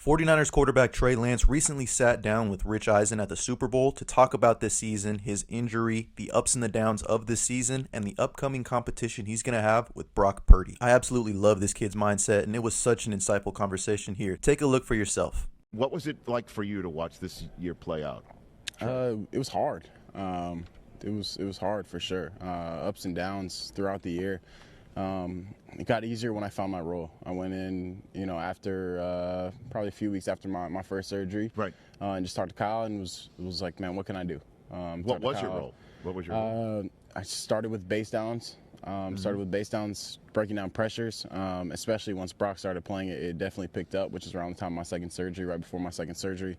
49ers quarterback Trey Lance recently sat down with Rich Eisen at the Super Bowl to talk about this season, his injury, the ups and the downs of this season, and the upcoming competition he's going to have with Brock Purdy. I absolutely love this kid's mindset, and it was such an insightful conversation here. Take a look for yourself. What was it like for you to watch this year play out? It was hard. It was hard for sure. Ups and downs throughout the year. It got easier when I found my role. I went in, after probably a few weeks after my first surgery, right? And just talked to Kyle and was like, man, what can I do? What was your role? I started with base downs. Breaking down pressures, especially once Brock started playing it definitely picked up, which is around the time of my second surgery, right before my second surgery.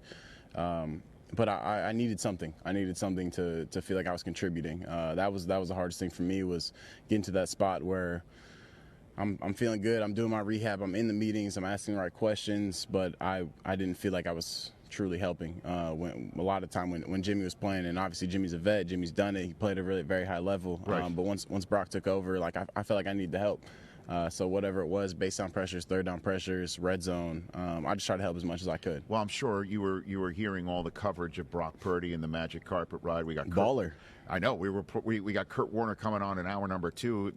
But I needed something. I needed something to feel like I was contributing. That was the hardest thing for me, was getting to that spot where I'm feeling good. I'm doing my rehab. I'm in the meetings. I'm asking the right questions. But I didn't feel like I was truly helping. When a lot of time when Jimmy was playing, and obviously Jimmy's a vet. Jimmy's done it. He played at a really very high level. Right. But once Brock took over, like I felt like I needed the help. So whatever it was, base down pressures, third down pressures, red zone, I just tried to help as much as I could. Well, I'm sure you were hearing all the coverage of Brock Purdy and the magic carpet ride. We got baller. I know we got Kurt Warner coming on in hour number 2.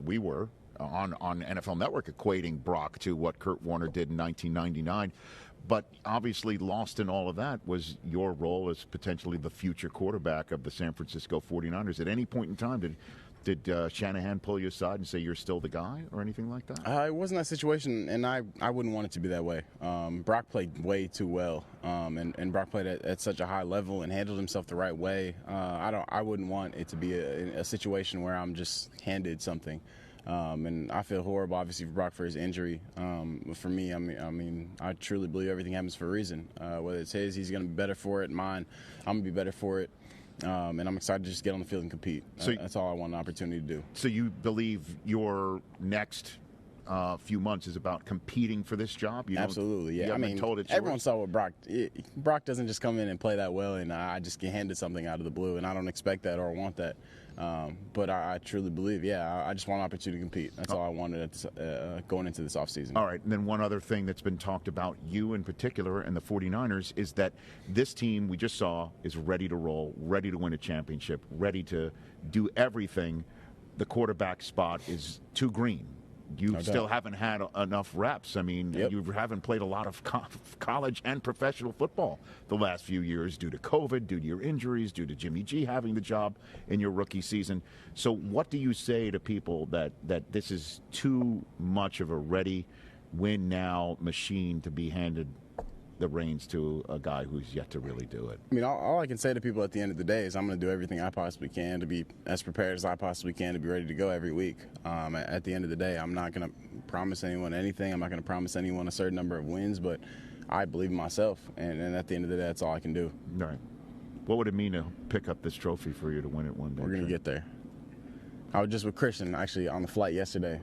We were on NFL Network equating Brock to what Kurt Warner did in 1999. But obviously lost in all of that was your role as potentially the future quarterback of the San Francisco 49ers. At any point in time, did Shanahan pull you aside and say you're still the guy or anything like that? It wasn't that situation, and I wouldn't want it to be that way. Brock played way too well, and Brock played at such a high level and handled himself the right way. I wouldn't want it to be a situation where I'm just handed something. And I feel horrible, obviously, for Brock for his injury. For me, I truly believe everything happens for a reason. Whether it's his, he's going to be better for it. Mine, I'm going to be better for it. And I'm excited to just get on the field and compete. So that's all I want an opportunity to do. So you believe your next few months is about competing for this job? Absolutely, yeah. Everyone saw what Brock doesn't just come in and play that well, and I just get handed something out of the blue, and I don't expect that or want that. But I truly believe, I just want an opportunity to compete. That's all I wanted going into this offseason. All right, and then one other thing that's been talked about, you in particular and the 49ers, is that this team we just saw is ready to roll, ready to win a championship, ready to do everything. The quarterback spot is too green. You still haven't had enough reps. You haven't played a lot of college and professional football the last few years due to COVID, due to your injuries, due to Jimmy G having the job in your rookie season. So what do you say to people that this is too much of a ready, win-now machine to be handed the reins to a guy who's yet to really do it? All I can say to people at the end of the day is I'm going to do everything I possibly can to be as prepared as I possibly can to be ready to go every week. At the end of the day, I'm not going to promise anyone anything. I'm not going to promise anyone a certain number of wins, but I believe in myself, and at the end of the day, that's all I can do. All right. What would it mean to pick up this trophy for you to win it one day? We're going to get there. I was just with Christian, actually, on the flight yesterday.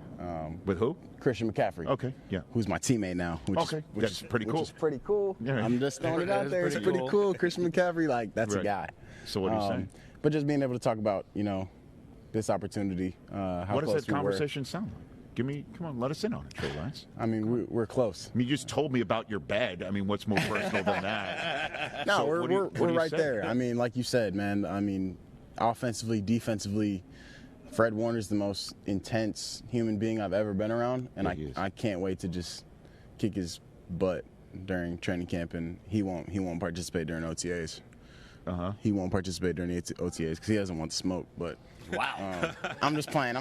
With who? Christian McCaffrey. Okay, yeah. Who's my teammate now. Which is pretty cool. Which is pretty cool. Yeah. I'm just throwing it out there. It's pretty cool. Christian McCaffrey, that's a guy. So what do you say? But just being able to talk about, this opportunity, how what close does that we conversation sound like? Come on, let us in on it, Trey Lance. We're close. You just told me about your bed. What's more personal than that? No, so we're right there. Like you said, man, offensively, defensively, Fred Warner's the most intense human being I've ever been around, and I can't wait to just kick his butt during training camp, and he won't participate during OTAs. He won't participate during the OTAs because he doesn't want to smoke. But wow, I'm just playing.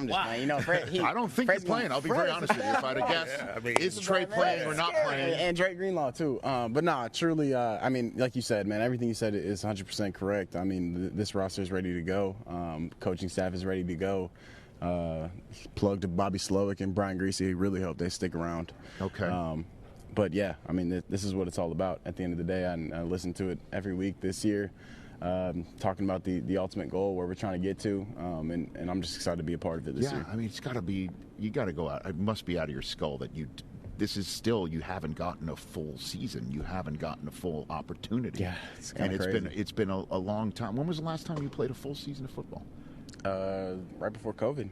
Fred, I don't think Fred's he's playing. I'll be very honest with you. If I had to guess, is Trey playing or not playing? And Drake Greenlaw too. But nah, truly, like you said, man, everything you said is 100% correct. This roster is ready to go. Coaching staff is ready to go. Plug to Bobby Slowick and Brian Greasy. He really hope they stick around. Okay. But yeah, this is what it's all about at the end of the day. I listen to it every week this year, talking about the ultimate goal, where we're trying to get to, and I'm just excited to be a part of it this year. It's got to be, you got to go out. It must be out of your skull that this is still, you haven't gotten a full season. You haven't gotten a full opportunity. Yeah, it's kind of crazy. It's been a long time. When was the last time you played a full season of football? Right before COVID.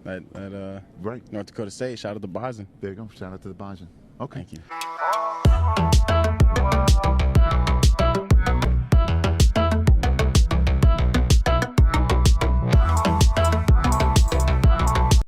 At North Dakota State. Shout out to the Bison. There you go. Shout out to the Bison. Okay. Thank you.